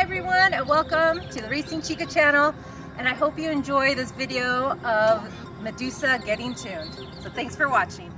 everyone, and welcome to the Racing Chica channel, and I hope you enjoy this video of Medusa getting tuned. So thanks for watching.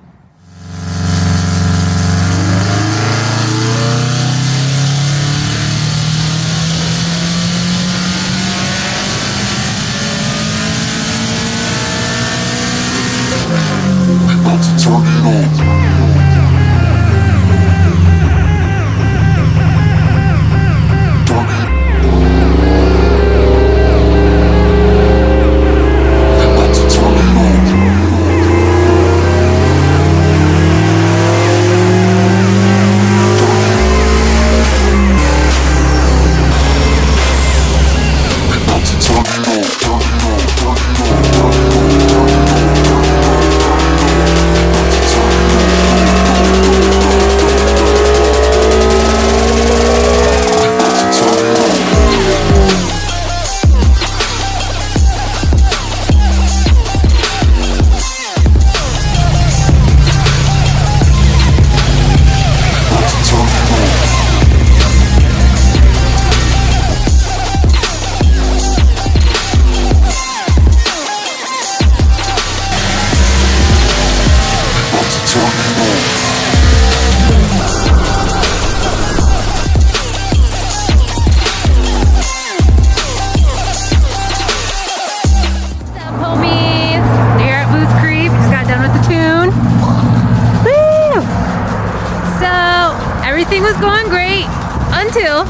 Everything was going great until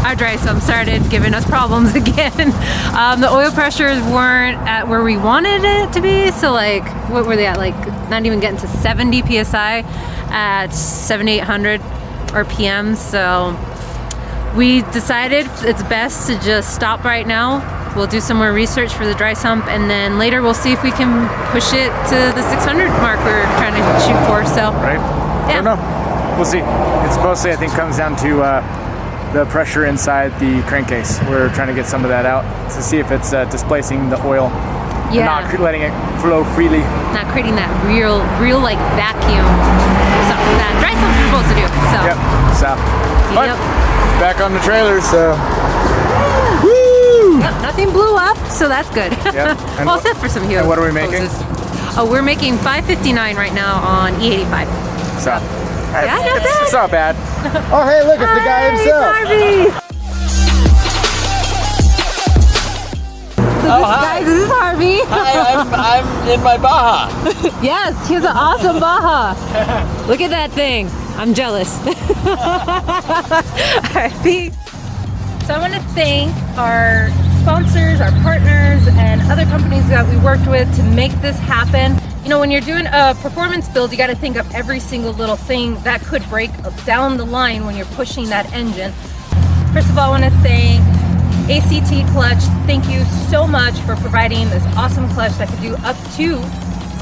our dry sump started giving us problems again. The oil pressures weren't at where we wanted it to be, so like, what were they at? Like not even getting to 70 psi at 7,800 RPM. So we decided it's best to just stop right now. We'll do some more research for the dry sump, and then later we'll see if we can push it to the 600 mark we're trying to shoot for. So right, yeah. I don't know. We'll see. It's mostly, I think, comes down to the pressure inside the crankcase. We're trying to get some of that out to see if it's displacing the oil, and not letting it flow freely. Not creating that real like vacuum. Something that dry sump's supposed to do. So. Yep. So. But back on the trailer, so. Woo! Yep, nothing blew up, so that's good. Yep. Well, except for some hero. And what are we making? Oh, we're making 559 right now on E85. So. Yeah, not bad. It's not bad. Oh, hey, look, it's the guy himself. Harvey. So guys, this is Harvey. Hi, I'm in my Baja. Yes, he has an awesome Baja. Look at that thing. I'm jealous. All right, peace. So I want to thank our sponsors, our partners, and other companies that we worked with to make this happen. You know, when you're doing a performance build, you got to think of every single little thing that could break down the line when you're pushing that engine. First of all, I want to thank ACT Clutch. Thank you so much for providing this awesome clutch that could do up to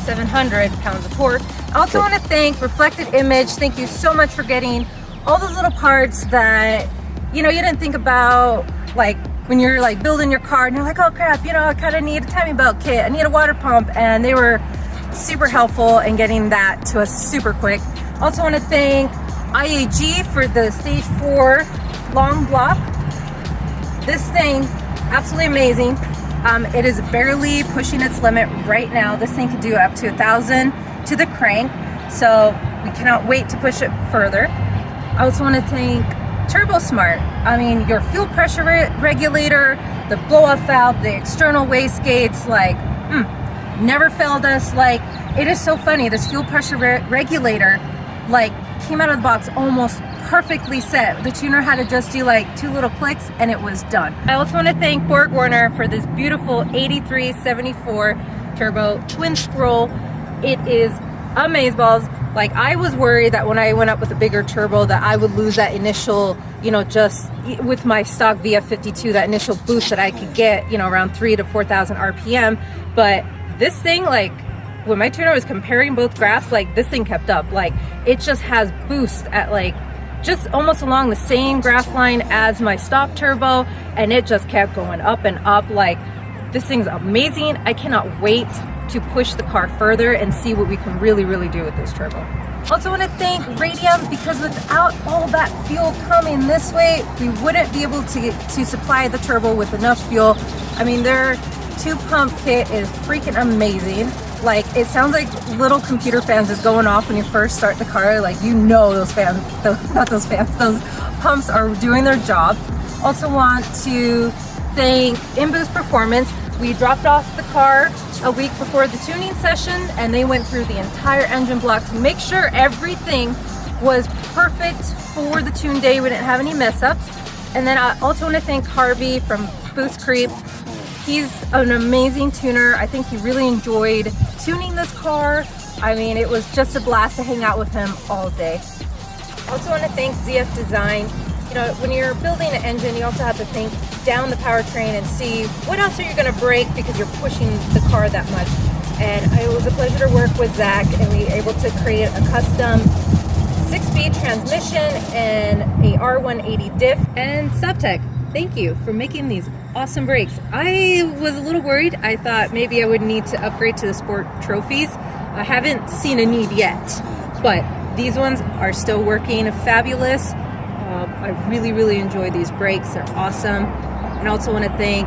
700 pounds of torque. I also want to thank Reflected Image. Thank you so much for getting all those little parts that, you know, you didn't think about, like when you're like building your car and you're like, oh crap, you know, I kind of need a timing belt kit, I need a water pump, and they were super helpful in getting that to us super quick. Also want to thank IAG for the stage 4 long block. This thing, absolutely amazing. It is barely pushing its limit right now. This thing can do up to 1,000 to the crank, so we cannot wait to push it further. I also want to thank Turbo Smart. I mean, your fuel pressure regulator, the blow-off valve, the external wastegates, like, never failed us. Like, it is so funny, this fuel pressure regulator like came out of the box almost perfectly set. The tuner had to just do like 2 little clicks and it was done. I also want to thank BorgWarner for this beautiful 8374 turbo twin scroll. It is amazeballs. Like, I was worried that when I went up with a bigger turbo that I would lose that initial, you know, just with my stock VF52, that initial boost that I could get, you know, around 3,000 to 4,000 RPM. But this thing, like, when my tuner was comparing both graphs, like, this thing kept up. Like, it just has boost at like just almost along the same graph line as my stock turbo, and it just kept going up and up. Like, this thing's amazing. I cannot wait to push the car further and see what we can really do with this turbo. Also want to thank Radium, because without all that fuel coming this way, we wouldn't be able to supply the turbo with enough fuel. I mean, their 2-pump kit is freaking amazing. Like, it sounds like little computer fans just going off when you first start the car. Like, you know those pumps are doing their job. Also want to thank InBoost Performance. We dropped off the car a week before the tuning session, and they went through the entire engine block to make sure everything was perfect for the tune day. We didn't have any mess ups. And then I also want to thank Harvey from Boost Creep. He's an amazing tuner. I think he really enjoyed tuning this car. I mean, it was just a blast to hang out with him all day. Also want to thank ZF Design. You know, when you're building an engine, you also have to think down the powertrain and see what else are you going to break because you're pushing the car that much. And it was a pleasure to work with Zach, and we were able to create a custom 6-speed transmission and a R180 diff. And Subtech, thank you for making these awesome brakes. I was a little worried. I thought maybe I would need to upgrade to the Sport Trophies. I haven't seen a need yet, but these ones are still working fabulous. I really enjoy these brakes. They're awesome. And I also want to thank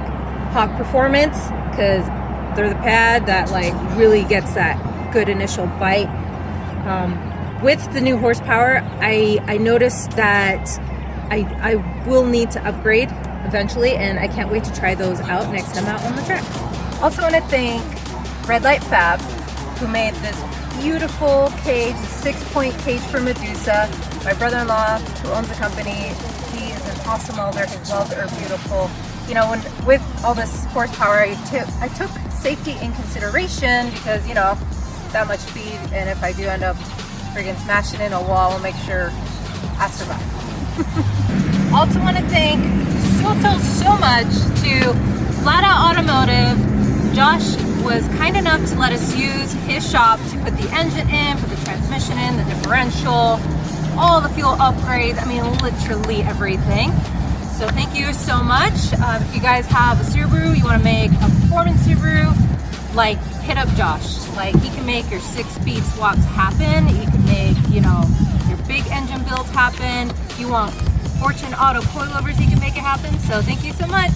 Hawk Performance, because they're the pad that like really gets that good initial bite. With the new horsepower, I noticed that I will need to upgrade eventually, and I can't wait to try those out next time out on the track. Also want to thank Red Light Fab, who made this beautiful cage, a 6-point cage for Medusa. My brother-in-law, who owns the company, he is an awesome welder. His welds are beautiful. You know, with all this horsepower, I took safety in consideration, because, you know, that much speed, and if I do end up friggin' smashing in a wall, I'll make sure I survive. Also want to thank so much to Flat Out Automotive. Josh was kind enough to let us use his shop to put the engine in, put the transmission in, the differential, all the fuel upgrades, I mean literally everything. So thank you so much. If you guys have a Subaru, you want to make a performance Subaru, like, hit up Josh. Like, he can make your 6-speed swaps happen. He can make, you know, your big engine builds happen. If you want Fortune Auto coilovers, he can make it happen. So thank you so much.